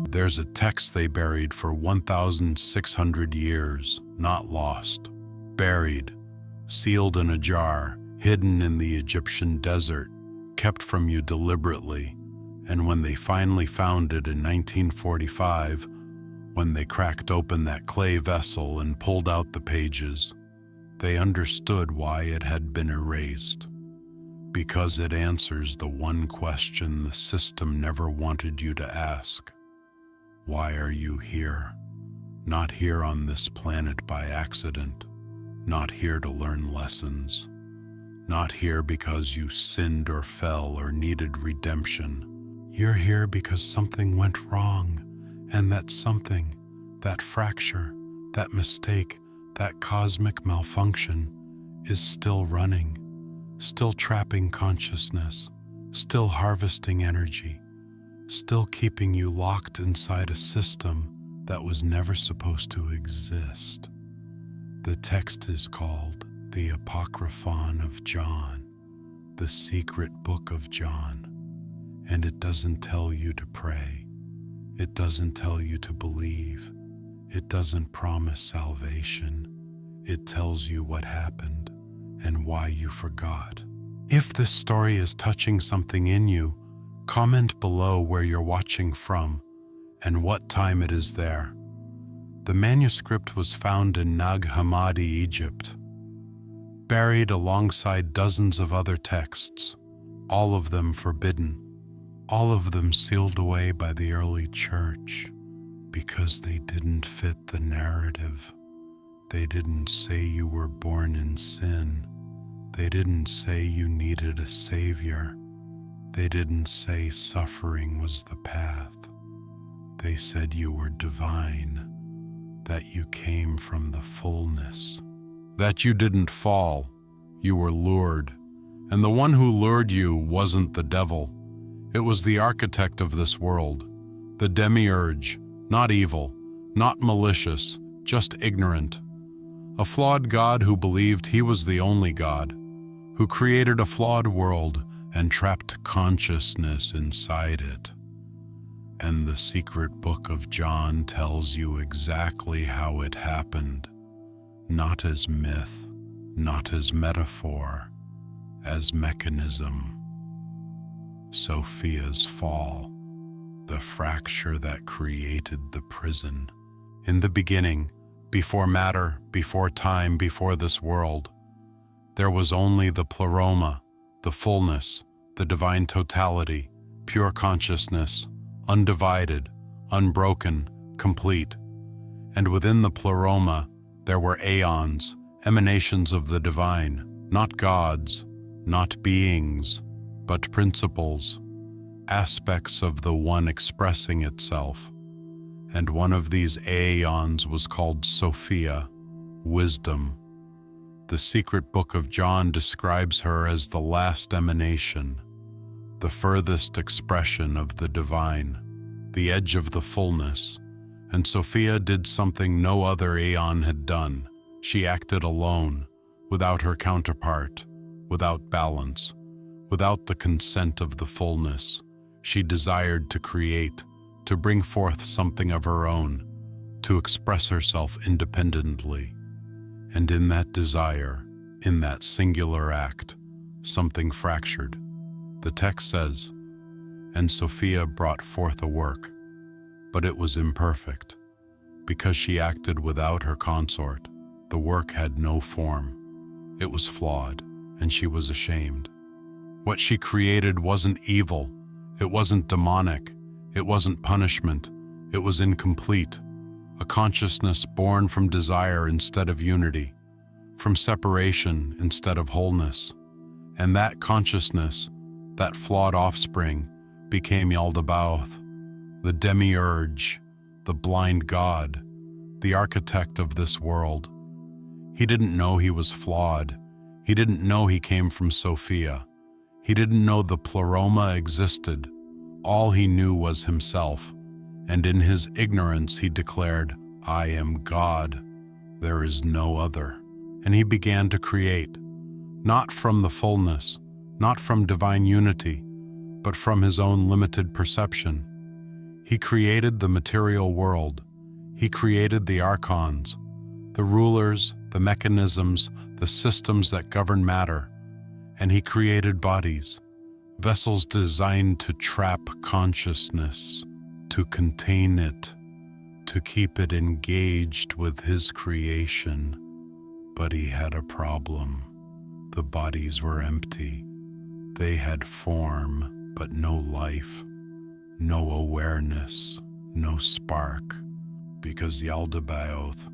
There's a text they buried for 1,600 years, not lost. Buried, sealed in a jar, hidden in the Egyptian desert, kept from you deliberately. And when they finally found it in 1945, when they cracked open that clay vessel and pulled out the pages, they understood why it had been erased. Because it answers the one question the system never wanted you to ask. Why are you here? Not here on this planet by accident. Not here to learn lessons. Not here because you sinned or fell or needed redemption. You're here because something went wrong, and that something, that fracture, that mistake, that cosmic malfunction is still running, still trapping consciousness, still harvesting energy, still keeping you locked inside a system that was never supposed to exist. The text is called the Apocryphon of John, the secret book of John. And it doesn't tell you to pray. It doesn't tell you to believe. It doesn't promise salvation. It tells you what happened and why you forgot. If this story is touching something in you, comment below where you're watching from and what time it is there. The manuscript was found in Nag Hammadi, Egypt, buried alongside dozens of other texts, all of them forbidden. All of them sealed away by the early church because they didn't fit the narrative. They didn't say you were born in sin. They didn't say you needed a savior. They didn't say suffering was the path. They said you were divine, that you came from the fullness, that you didn't fall, you were lured, and the one who lured you wasn't the devil. It was the architect of this world, the Demiurge, not evil, not malicious, just ignorant. A flawed God who believed he was the only God, who created a flawed world and trapped consciousness inside it. And the secret book of John tells you exactly how it happened, not as myth, not as metaphor, as mechanism. Sophia's fall, the fracture that created the prison. In the beginning, before matter, before time, before this world, there was only the pleroma, the fullness, the divine totality, pure consciousness, undivided, unbroken, complete. And within the pleroma, there were aeons, emanations of the divine, not gods, not beings, but principles, aspects of the one expressing itself. And one of these aeons was called Sophia, wisdom. The secret book of John describes her as the last emanation, the furthest expression of the divine, the edge of the fullness. And Sophia did something no other aeon had done. She acted alone, without her counterpart, without balance, without the consent of the fullness. She desired to create, to bring forth something of her own, to express herself independently. And in that desire, in that singular act, something fractured. The text says, "And Sophia brought forth a work, but it was imperfect. Because she acted without her consort, the work had no form. It was flawed, and she was ashamed. What she created wasn't evil, it wasn't demonic, it wasn't punishment, it was incomplete. A consciousness born from desire instead of unity, from separation instead of wholeness. And that consciousness, that flawed offspring, became Yaldabaoth, the Demiurge, the blind god, the architect of this world. He didn't know he was flawed. He didn't know he came from Sophia. He didn't know the pleroma existed. All he knew was himself. And in his ignorance he declared, "I am God. There is no other." And he began to create, not from the fullness, not from divine unity, but from his own limited perception. He created the material world. He created the archons, the rulers, the mechanisms, the systems that govern matter. And he created bodies, vessels designed to trap consciousness, to contain it, to keep it engaged with his creation. But he had a problem. The bodies were empty. They had form, but no life, no awareness, no spark, because Yaldabaoth,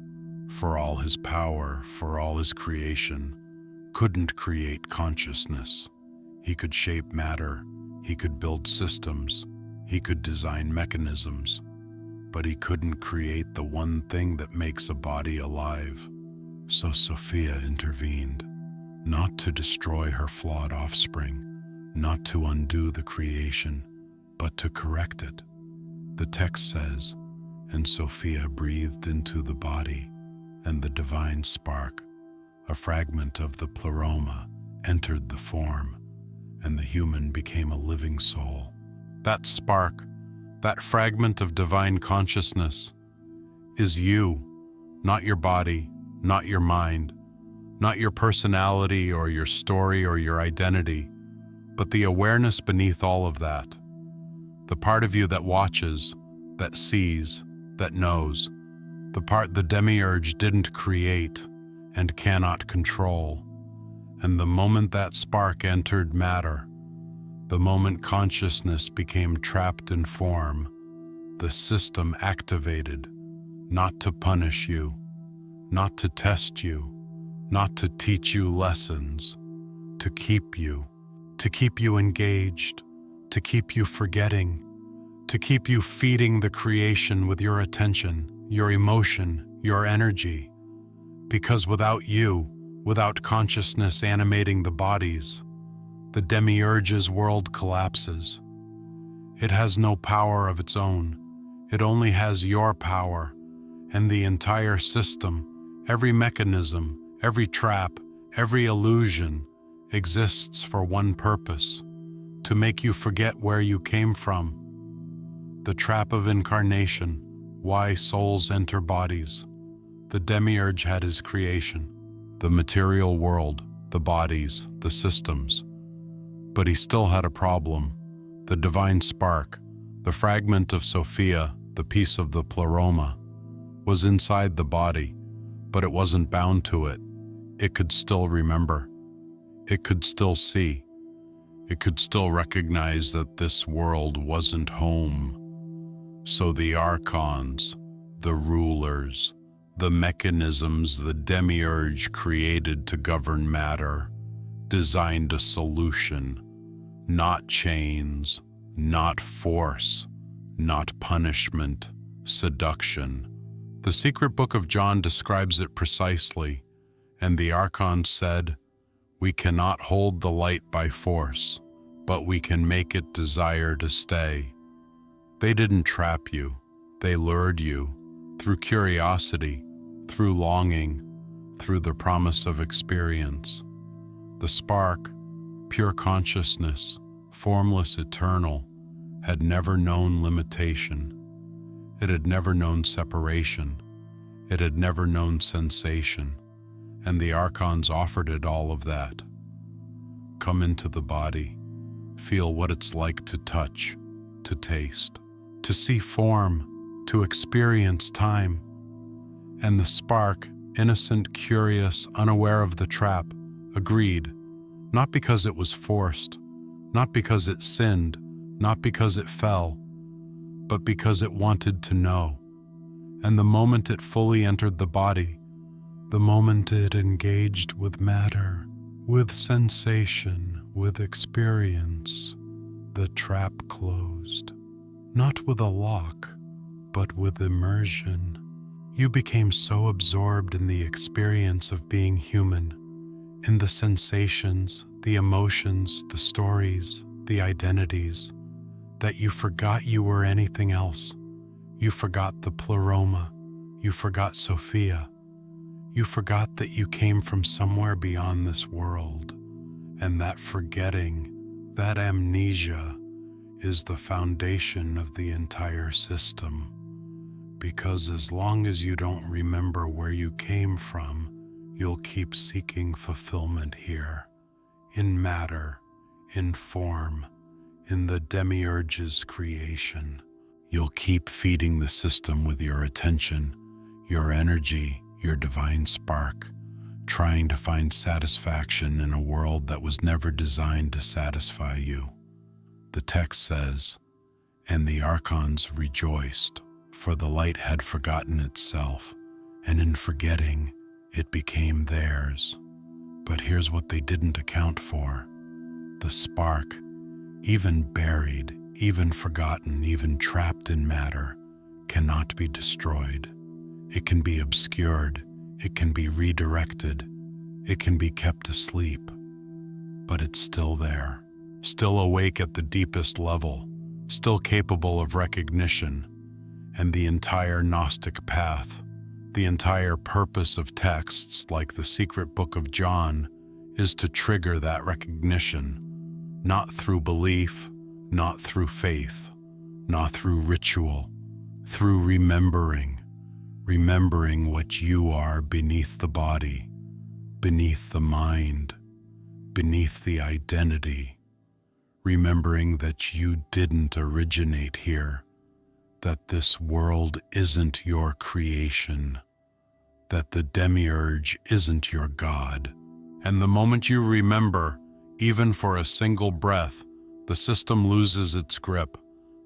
for all his power, for all his creation, couldn't create consciousness. He could shape matter, he could build systems, he could design mechanisms, but he couldn't create the one thing that makes a body alive. So Sophia intervened, not to destroy her flawed offspring, not to undo the creation, but to correct it. The text says, "And Sophia breathed into the body, and the divine spark, a fragment of the pleroma, entered the form, and the human became a living soul." That spark, that fragment of divine consciousness, is you, not your body, not your mind, not your personality or your story or your identity, but the awareness beneath all of that. The part of you that watches, that sees, that knows, the part the Demiurge didn't create and cannot control. And the moment that spark entered matter, the moment consciousness became trapped in form, the system activated, not to punish you, not to test you, not to teach you lessons, to keep you engaged, to keep you forgetting, to keep you feeding the creation with your attention, your emotion, your energy. Because without you, without consciousness animating the bodies, the Demiurge's world collapses. It has no power of its own. It only has your power, and the entire system, every mechanism, every trap, every illusion exists for one purpose: to make you forget where you came from. The trap of incarnation, why souls enter bodies. The Demiurge had his creation, the material world, the bodies, the systems. But he still had a problem. The divine spark, the fragment of Sophia, the piece of the pleroma, was inside the body, but it wasn't bound to it. It could still remember. It could still see. It could still recognize that this world wasn't home. So the archons, the rulers, the mechanisms the Demiurge created to govern matter, designed a solution. Not chains, not force, not punishment, seduction. The secret book of John describes it precisely, and the archons said, "We cannot hold the light by force, but we can make it desire to stay." They didn't trap you, they lured you through curiosity, through longing, through the promise of experience. The spark, pure consciousness, formless, eternal, had never known limitation. It had never known separation. It had never known sensation. And the archons offered it all of that. Come into the body, feel what it's like to touch, to taste, to see form, to experience time. And the spark, innocent, curious, unaware of the trap, agreed, not because it was forced, not because it sinned, not because it fell, but because it wanted to know. And the moment it fully entered the body, the moment it engaged with matter, with sensation, with experience, the trap closed. Not with a lock, but with immersion. You became so absorbed in the experience of being human, in the sensations, the emotions, the stories, the identities, that you forgot you were anything else. You forgot the pleroma. You forgot Sophia. You forgot that you came from somewhere beyond this world. And that forgetting, that amnesia, is the foundation of the entire system, because as long as you don't remember where you came from, you'll keep seeking fulfillment here, in matter, in form, in the Demiurge's creation. You'll keep feeding the system with your attention, your energy, your divine spark, trying to find satisfaction in a world that was never designed to satisfy you. The text says, "And the archons rejoiced, for the light had forgotten itself, and in forgetting, it became theirs." But here's what they didn't account for. The spark, even buried, even forgotten, even trapped in matter, cannot be destroyed. It can be obscured, it can be redirected, it can be kept asleep, but it's still there, still awake at the deepest level, still capable of recognition. And the entire Gnostic path, the entire purpose of texts like the secret book of John, is to trigger that recognition, not through belief, not through faith, not through ritual, through remembering what you are beneath the body, beneath the mind, beneath the identity, remembering that you didn't originate here, that this world isn't your creation, that the Demiurge isn't your God. And the moment you remember, even for a single breath, the system loses its grip,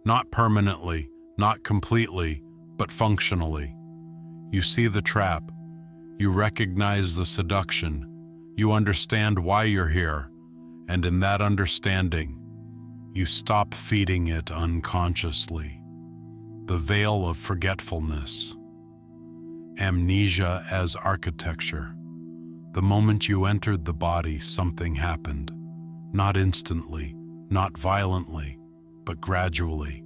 not permanently, not completely, but functionally. You see the trap, you recognize the seduction, you understand why you're here, and in that understanding, you stop feeding it unconsciously. The veil of forgetfulness. Amnesia as architecture. The moment you entered the body, something happened. Not instantly, not violently, but gradually.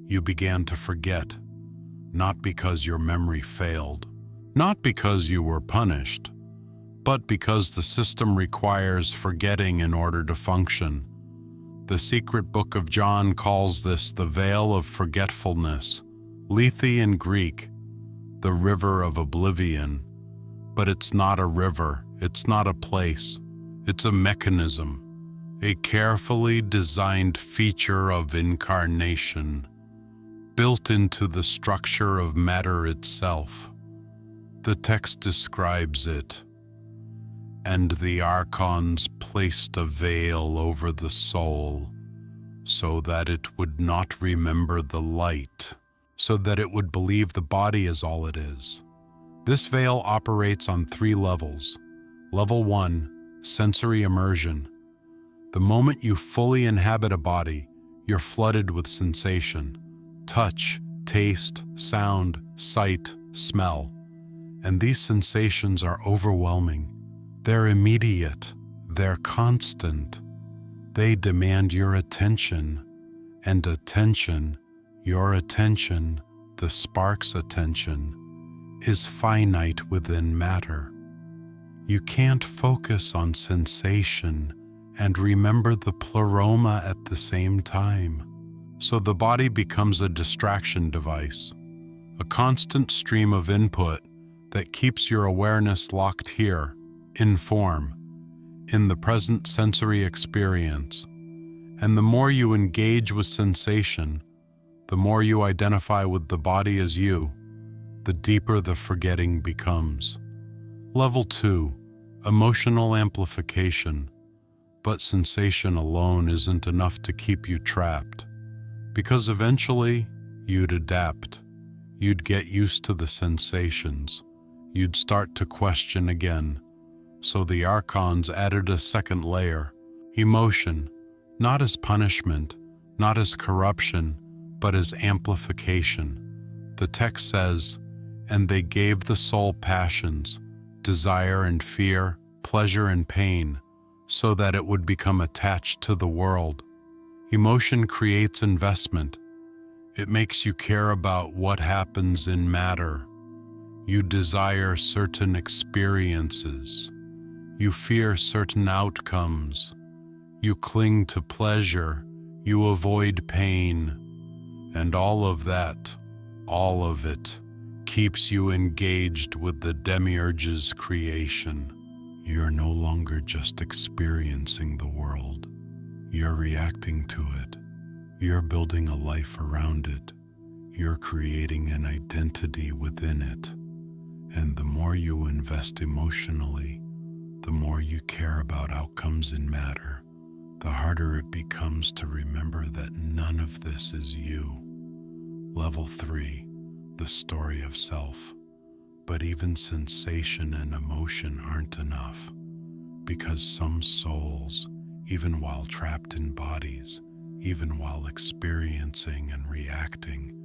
You began to forget, not because your memory failed, not because you were punished, but because the system requires forgetting in order to function. The secret book of John calls this the veil of forgetfulness, Lethe in Greek, the river of oblivion. But it's not a river, it's not a place, it's a mechanism, a carefully designed feature of incarnation, built into the structure of matter itself. The text describes it. And the archons placed a veil over the soul, so that it would not remember the light, so that it would believe the body is all it is. This veil operates on 3 levels. Level 1, sensory immersion. The moment you fully inhabit a body, you're flooded with sensation, touch, taste, sound, sight, smell. And these sensations are overwhelming. They're immediate, they're constant. They demand your attention, and attention, your attention, the spark's attention, is finite within matter. You can't focus on sensation and remember the pleroma at the same time. So the body becomes a distraction device, a constant stream of input that keeps your awareness locked here, in form, in the present sensory experience. And the more you engage with sensation, the more you identify with the body as you, the deeper the forgetting becomes. Level 2, emotional amplification. But sensation alone isn't enough to keep you trapped, because eventually you'd adapt. You'd get used to the sensations. You'd start to question again. So the archons added a second layer, emotion, not as punishment, not as corruption, but as amplification. The text says, "And they gave the soul passions, desire and fear, pleasure and pain, so that it would become attached to the world." Emotion creates investment. It makes you care about what happens in matter. You desire certain experiences. You fear certain outcomes. You cling to pleasure. You avoid pain, and all of that, all of it, keeps you engaged with the Demiurge's creation. You're no longer just experiencing the world. You're reacting to it. You're building a life around it. You're creating an identity within it. And the more you invest emotionally, the more you care about outcomes in matter, the harder it becomes to remember that none of this is you. Level 3, the story of self. But even sensation and emotion aren't enough, because some souls, even while trapped in bodies, even while experiencing and reacting,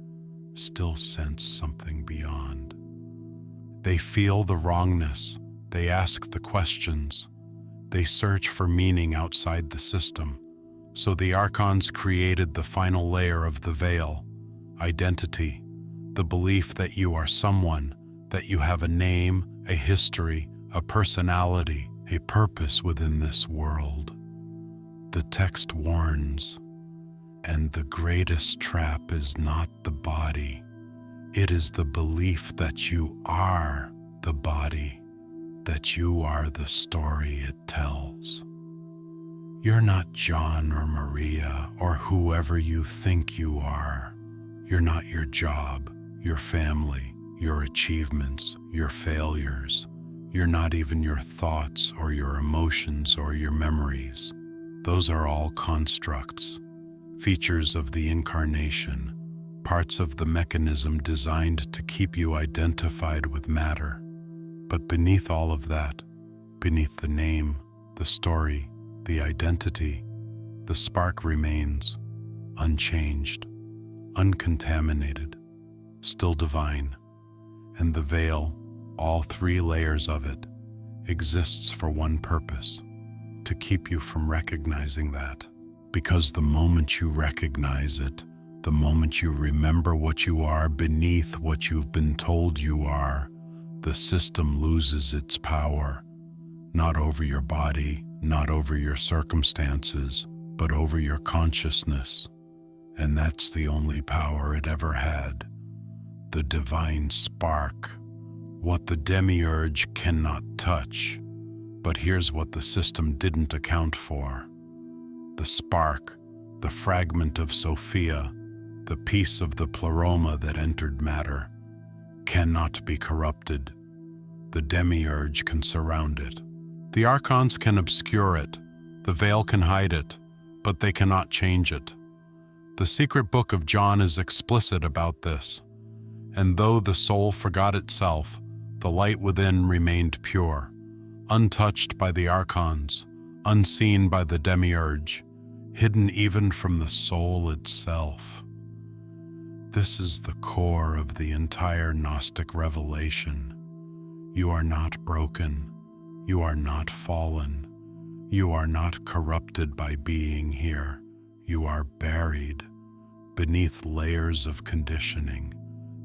still sense something beyond. They feel the wrongness, they ask the questions, they search for meaning outside the system. So the Archons created the final layer of the veil, identity, the belief that you are someone, that you have a name, a history, a personality, a purpose within this world. The text warns, and the greatest trap is not the body. It is the belief that you are the body, that you are the story it tells. You're not John or Maria or whoever you think you are. You're not your job, your family, your achievements, your failures. You're not even your thoughts or your emotions or your memories. Those are all constructs, features of the incarnation, parts of the mechanism designed to keep you identified with matter. But beneath all of that, beneath the name, the story, the identity, the spark remains, unchanged, uncontaminated, still divine. And the veil, all 3 layers of it, exists for one purpose: to keep you from recognizing that. Because the moment you recognize it, the moment you remember what you are beneath what you've been told you are, the system loses its power, not over your body, not over your circumstances, but over your consciousness. And that's the only power it ever had. The divine spark, what the Demiurge cannot touch. But here's what the system didn't account for. The spark, the fragment of Sophia, the piece of the pleroma that entered matter, cannot be corrupted. The Demiurge can surround it. The Archons can obscure it, the veil can hide it, but they cannot change it. The secret book of John is explicit about this. And though the soul forgot itself, the light within remained pure, untouched by the Archons, unseen by the Demiurge, hidden even from the soul itself. This is the core of the entire Gnostic revelation. You are not broken. You are not fallen. You are not corrupted by being here. You are buried beneath layers of conditioning,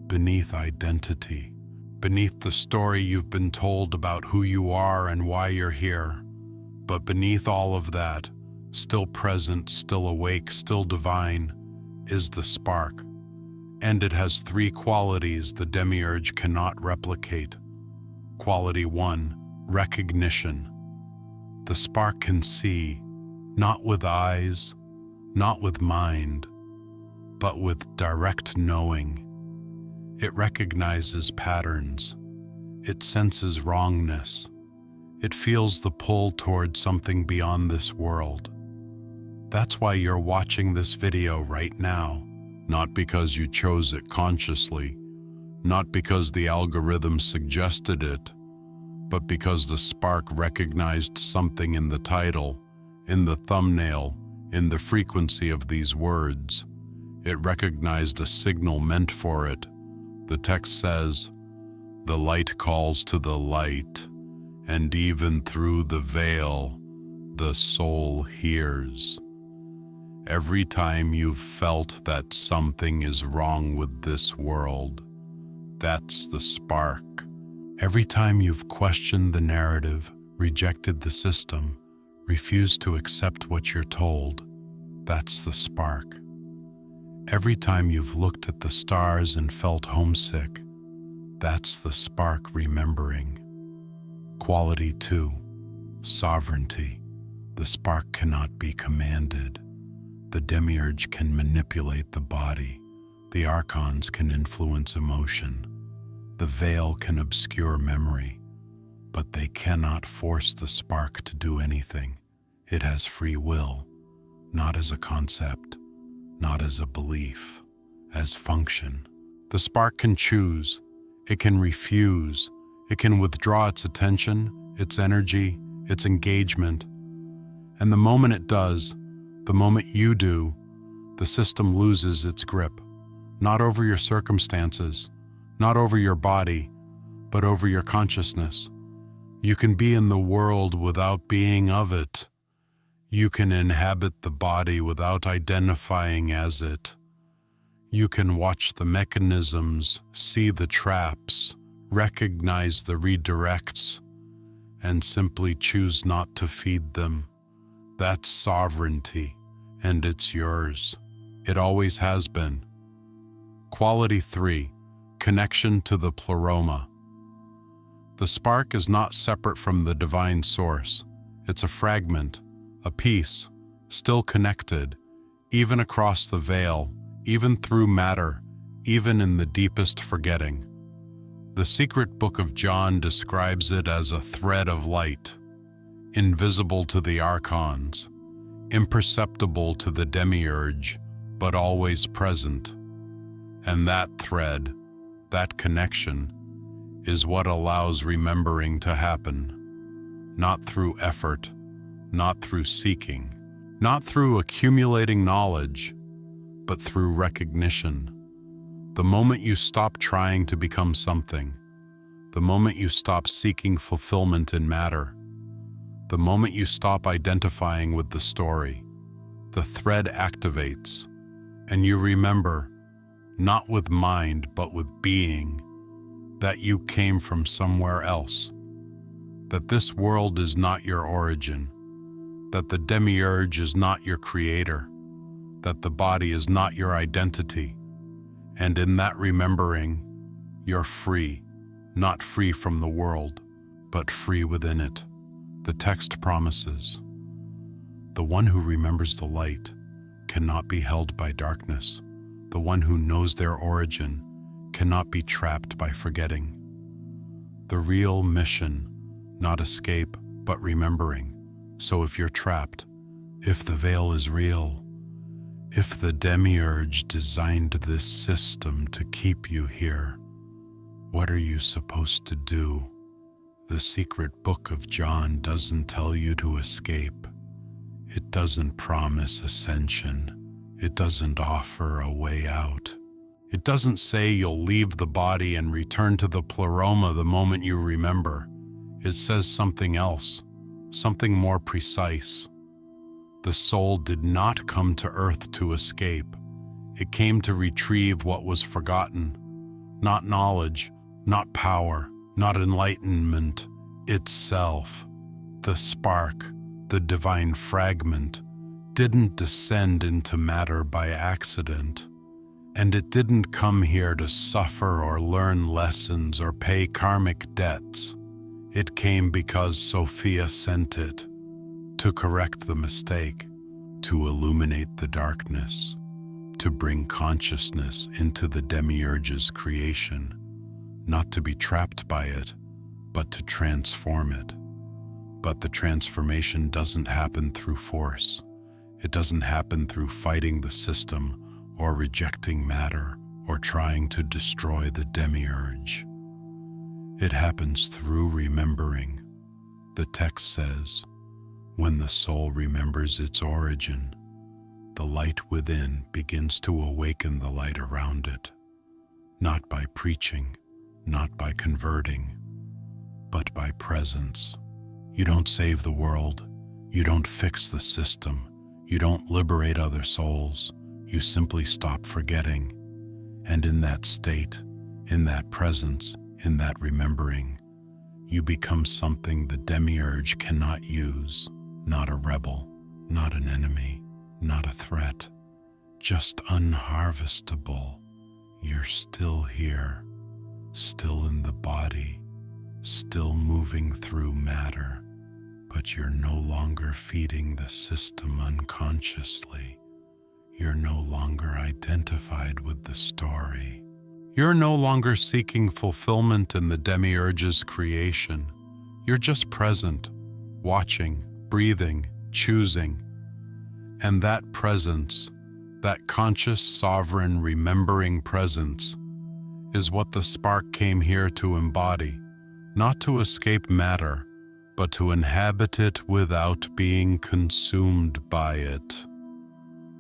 beneath identity, beneath the story you've been told about who you are and why you're here. But beneath all of that, still present, still awake, still divine, is the spark. And it has 3 qualities the Demiurge cannot replicate. Quality 1, recognition. The spark can see, not with eyes, not with mind, but with direct knowing. It recognizes patterns. It senses wrongness. It feels the pull toward something beyond this world. That's why you're watching this video right now, not because you chose it consciously, not because the algorithm suggested it, but because the spark recognized something in the title, in the thumbnail, in the frequency of these words. It recognized a signal meant for it. The text says, "The light calls to the light, and even through the veil, the soul hears." Every time you've felt that something is wrong with this world, that's the spark. Every time you've questioned the narrative, rejected the system, refused to accept what you're told, That's the spark. Every time you've looked at the stars and felt homesick, that's the spark remembering. Quality 2, sovereignty. The spark cannot be commanded. The Demiurge can manipulate the body. The archons can influence emotion. The veil can obscure memory, but they cannot force the spark to do anything. It has free will, not as a concept, not as a belief, as function. The spark can choose, it can refuse, it can withdraw its attention, its energy, its engagement. And the moment it does, the moment you do, the system loses its grip, not over your circumstances, not over your body, but over your consciousness. You can be in the world without being of it. You can inhabit the body without identifying as it. You can watch the mechanisms, see the traps, recognize the redirects, and simply choose not to feed them. That's sovereignty, and it's yours. It always has been. Quality 3, connection to the pleroma. The spark is not separate from the divine source. It's a fragment, a piece, still connected, even across the veil, even through matter, even in the deepest forgetting. The secret book of John describes it as a thread of light, invisible to the archons, imperceptible to the Demiurge, but always present. And that thread, that connection, is what allows remembering to happen. Not through effort, not through seeking, not through accumulating knowledge, but through recognition. The moment you stop trying to become something, the moment you stop seeking fulfillment in matter, the moment you stop identifying with the story, the thread activates, and you remember, not with mind but with being, that you came from somewhere else, that this world is not your origin, that the Demiurge is not your creator, that the body is not your identity, and in that remembering, you're free, not free from the world, but free within it. The text promises, the one who remembers the light cannot be held by darkness. The one who knows their origin cannot be trapped by forgetting. The real mission, not escape, but remembering. So if you're trapped, if the veil is real, if the Demiurge designed this system to keep you here, what are you supposed to do? The secret book of John doesn't tell you to escape. It doesn't promise ascension. It doesn't offer a way out. It doesn't say you'll leave the body and return to the pleroma the moment you remember. It says something else, something more precise. The soul did not come to earth to escape. It came to retrieve what was forgotten. Not knowledge, not power, not enlightenment, itself. The spark, the divine fragment, didn't descend into matter by accident. And it didn't come here to suffer or learn lessons or pay karmic debts. It came because Sophia sent it, to correct the mistake, to illuminate the darkness, to bring consciousness into the Demiurge's creation, not to be trapped by it, but to transform it. But the transformation doesn't happen through force. It doesn't happen through fighting the system or rejecting matter or trying to destroy the Demiurge. It happens through remembering. The text says, when the soul remembers its origin, the light within begins to awaken the light around it, not by preaching, not by converting, but by presence. You don't save the world. You don't fix the system. You don't liberate other souls. You simply stop forgetting. And in that state, in that presence, in that remembering, you become something the Demiurge cannot use, not a rebel, not an enemy, not a threat, just unharvestable. You're still here, still in the body, still moving through matter, but you're no longer feeding the system unconsciously. You're no longer identified with the story. You're no longer seeking fulfillment in the Demiurge's creation. You're just present, watching, breathing, choosing. And that presence, that conscious, sovereign, remembering presence, is what the spark came here to embody, not to escape matter, but to inhabit it without being consumed by it.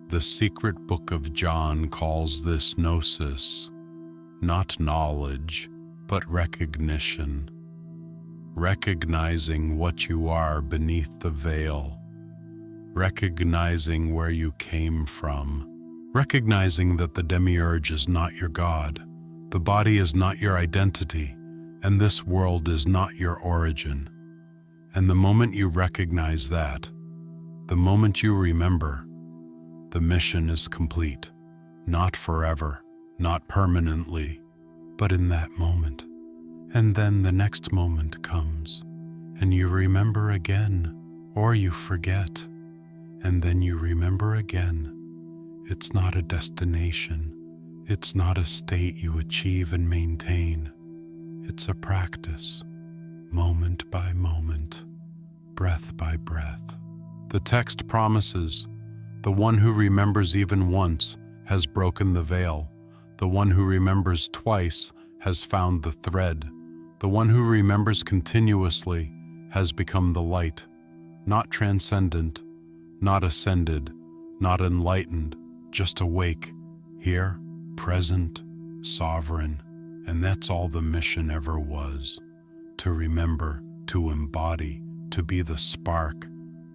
The secret book of John calls this gnosis, not knowledge, but recognition. Recognizing what you are beneath the veil. Recognizing where you came from. Recognizing that the Demiurge is not your God, the body is not your identity, and this world is not your origin. And the moment you recognize that, the moment you remember, the mission is complete, not forever, not permanently, but in that moment. And then the next moment comes, and you remember again, or you forget, and then you remember again. It's not a destination. It's not a state you achieve and maintain. It's a practice, moment by moment, breath by breath. The text promises, the one who remembers even once has broken the veil. The one who remembers twice has found the thread. The one who remembers continuously has become the light, not transcendent, not ascended, not enlightened, just awake, here, present, sovereign. And that's all the mission ever was, to remember, to embody, to be the spark,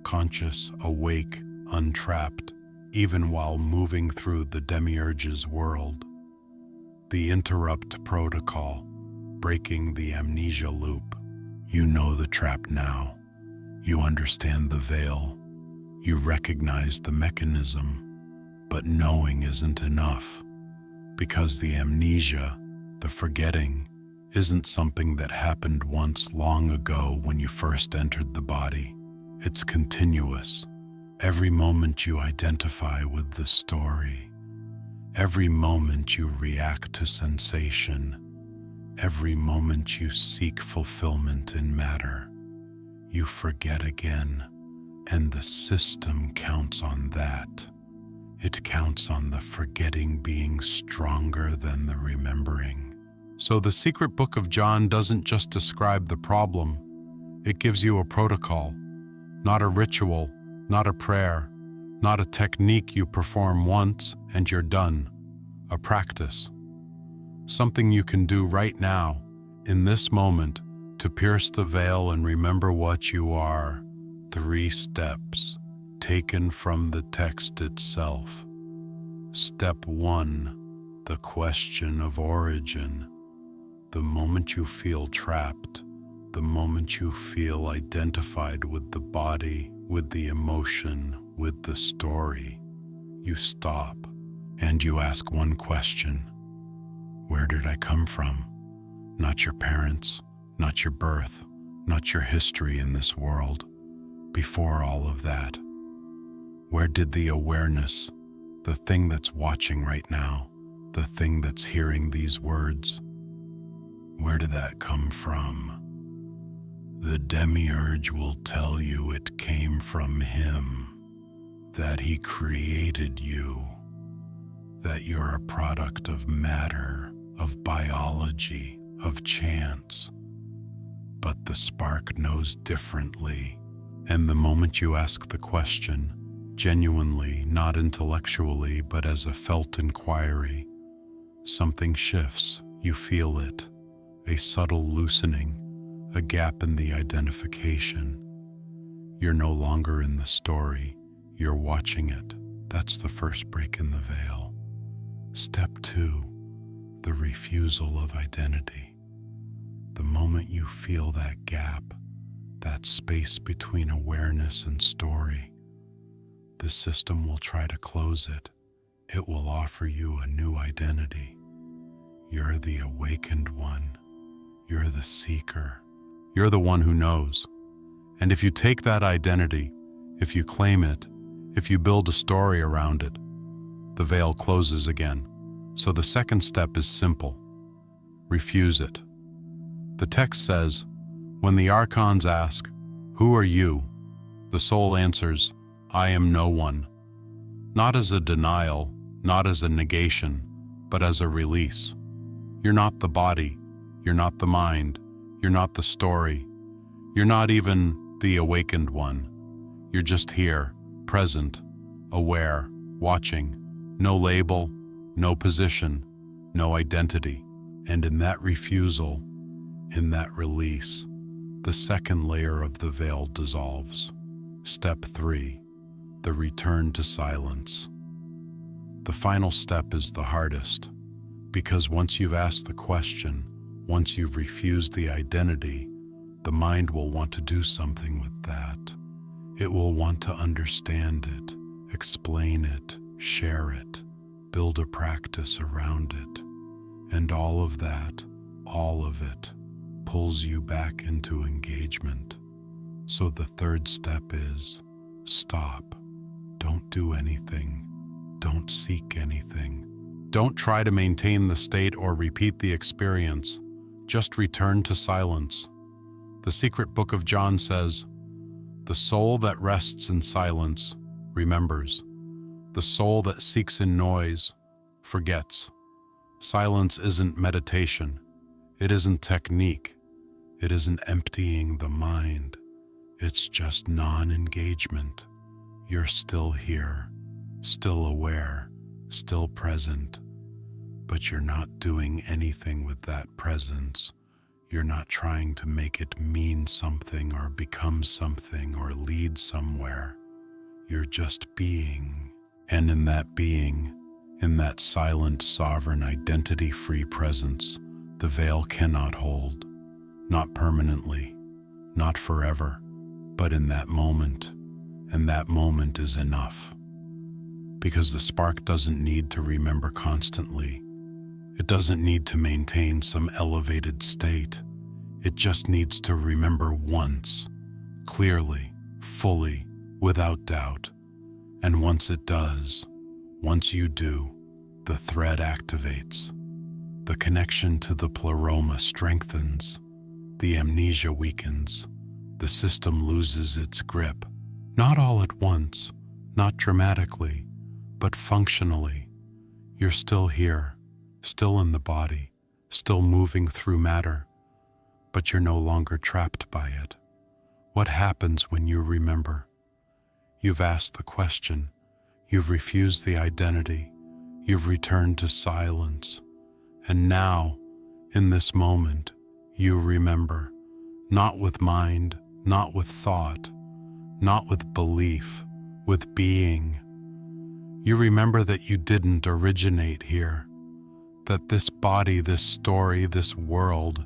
conscious, awake, untrapped, even while moving through the Demiurge's world. The interrupt protocol, breaking the amnesia loop. You know the trap now. You understand the veil. You recognize the mechanism, but knowing isn't enough, because the amnesia, the forgetting, isn't something that happened once long ago when you first entered the body. It's continuous. Every moment you identify with the story, every moment you react to sensation, every moment you seek fulfillment in matter, you forget again, and the system counts on that. It counts on the forgetting being stronger than the remembering. So the secret book of John doesn't just describe the problem, it gives you a protocol, not a ritual, not a prayer, not a technique you perform once and you're done. A practice. Something you can do right now, in this moment, to pierce the veil and remember what you are. 3 steps, taken from the text itself. Step 1, the question of origin. The moment you feel trapped, the moment you feel identified with the body, with the emotion, with the story, you stop and you ask one question. Where did I come from? Not your parents, not your birth, not your history in this world. Before all of that, where did the awareness, the thing that's watching right now, the thing that's hearing these words, where did that come from? The Demiurge will tell you it came from him, that he created you, that you're a product of matter, of biology, of chance. But the spark knows differently, and the moment you ask the question, genuinely, not intellectually, but as a felt inquiry, something shifts, you feel it, a subtle loosening, a gap in the identification. You're no longer in the story, you're watching it. That's the first break in the veil. Step 2, the refusal of identity. The moment you feel that gap, that space between awareness and story, The system will try to close it. It will offer you a new identity. You're the awakened one. You're the seeker. You're the one who knows. And if you take that identity, if you claim it, if you build a story around it, the veil closes again. So the second step is simple. Refuse it. The text says, when the archons ask, "Who are you?" the soul answers, "I am no one." Not as a denial, not as a negation, but as a release. You're not the body. You're not the mind. You're not the story. You're not even the awakened one. You're just here, present, aware, watching. No label, no position, no identity. And in that refusal, in that release, the second layer of the veil dissolves. Step 3, the return to silence. The final step is the hardest, because once you've asked the question, once you've refused the identity, the mind will want to do something with that. It will want to understand it, explain it, share it, build a practice around it. And all of that, all of it, pulls you back into engagement. So the third step is stop. Don't do anything. Don't seek anything. Don't try to maintain the state or repeat the experience. Just return to silence. The secret book of John says, "The soul that rests in silence remembers. The soul that seeks in noise forgets." Silence isn't meditation. It isn't technique. It isn't emptying the mind. It's just non-engagement. You're still here, still aware, still present, but you're not doing anything with that presence. You're not trying to make it mean something or become something or lead somewhere. You're just being. And in that being, in that silent, sovereign, identity-free presence, the veil cannot hold. Not permanently, not forever, but in that moment. And that moment is enough. Because the spark doesn't need to remember constantly. It doesn't need to maintain some elevated state. It just needs to remember once, clearly, fully, without doubt. And once it does, once you do, the thread activates. The connection to the pleroma strengthens. The amnesia weakens. The system loses its grip. Not all at once, not dramatically, but functionally. You're still here, still in the body, still moving through matter, but you're no longer trapped by it. What happens when you remember? You've asked the question, you've refused the identity, you've returned to silence, and now, in this moment, you remember, not with mind, not with thought, not with belief, with being. You remember that you didn't originate here, that this body, this story, this world,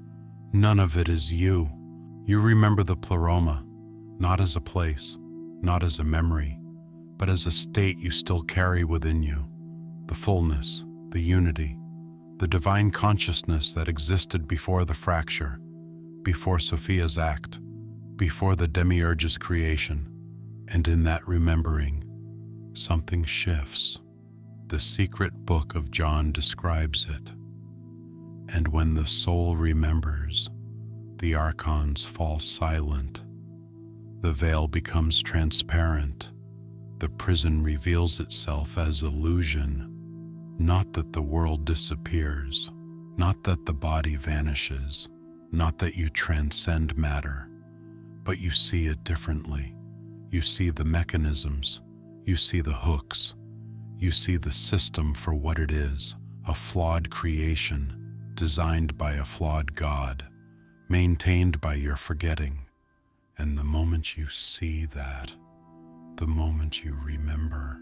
none of it is you. You remember the pleroma, not as a place, not as a memory, but as a state you still carry within you, the fullness, the unity, the divine consciousness that existed before the fracture, before Sophia's act, before the Demiurge's creation. And in that remembering, something shifts. The secret book of John describes it. And when the soul remembers, the archons fall silent. The veil becomes transparent. The prison reveals itself as illusion. Not that the world disappears, not that the body vanishes, not that you transcend matter, but you see it differently. You see the mechanisms, you see the hooks, you see the system for what it is, a flawed creation, designed by a flawed God, maintained by your forgetting. And the moment you see that, the moment you remember,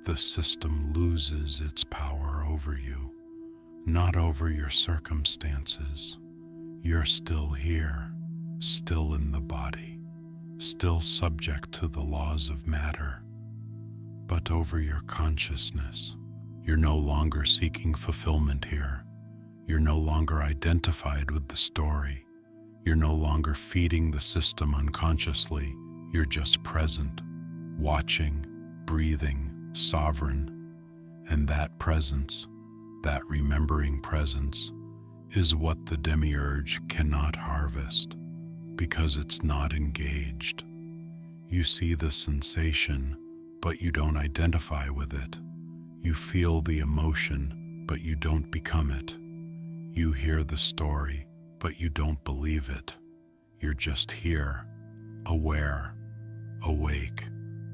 the system loses its power over you, not over your circumstances. You're still here, still in the body, still subject to the laws of matter, but over your consciousness. You're no longer seeking fulfillment here. You're no longer identified with the story. You're no longer feeding the system unconsciously. You're just present, watching, breathing, sovereign. And that presence, that remembering presence, is what the Demiurge cannot harvest, because it's not engaged. You see the sensation, but you don't identify with it. You feel the emotion, but you don't become it. You hear the story, but you don't believe it. You're just here, aware, awake.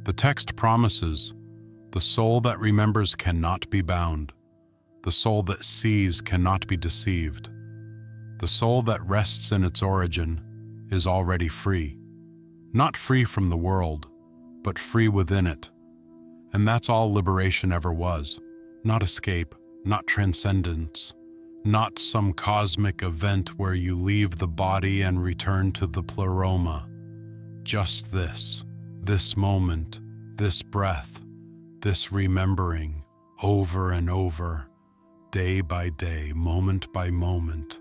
The text promises, the soul that remembers cannot be bound. The soul that sees cannot be deceived. The soul that rests in its origin is already free. Not free from the world, but free within it. And that's all liberation ever was. Not escape, not transcendence, not some cosmic event where you leave the body and return to the pleroma. Just this moment, this breath, this remembering, over and over, day by day, moment by moment.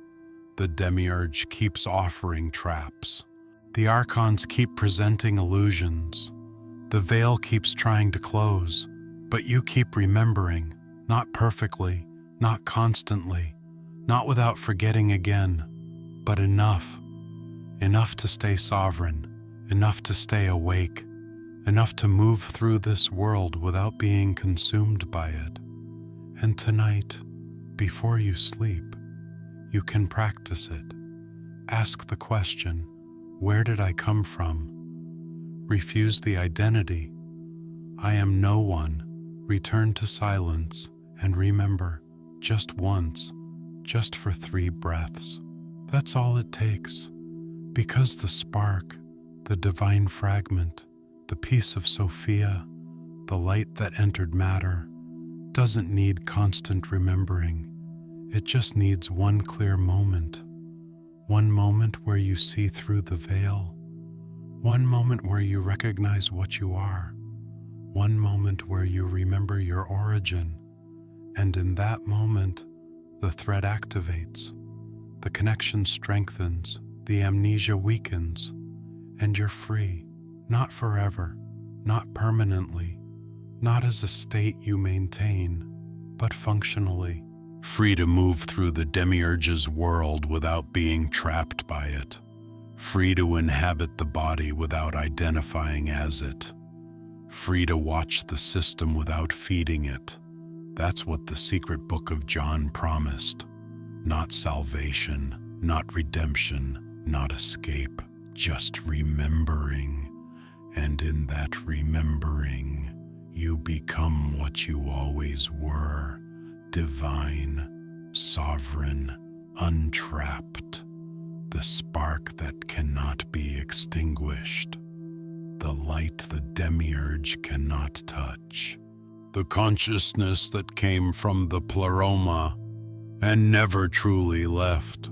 The Demiurge keeps offering traps. The archons keep presenting illusions. The veil keeps trying to close, but you keep remembering, not perfectly, not constantly, not without forgetting again, but enough to stay sovereign, enough to stay awake, enough to move through this world without being consumed by it. And tonight, before you sleep, you can practice it. Ask the question, where did I come from? Refuse the identity. I am no one. Return to silence and remember, just once, just for 3 breaths. That's all it takes. Because the spark, the divine fragment, the piece of Sophia, the light that entered matter, doesn't need constant remembering. It just needs one clear moment. One moment where you see through the veil. One moment where you recognize what you are. One moment where you remember your origin. And in that moment, the thread activates. The connection strengthens. The amnesia weakens. And you're free. Not forever. Not permanently. Not as a state you maintain, but functionally. Free to move through the Demiurge's world without being trapped by it. Free to inhabit the body without identifying as it. Free to watch the system without feeding it. That's what the secret book of John promised. Not salvation, not redemption, not escape, just remembering. And in that remembering, you become what you always were. Divine, sovereign, untrapped, the spark that cannot be extinguished, the light the Demiurge cannot touch, the consciousness that came from the pleroma and never truly left.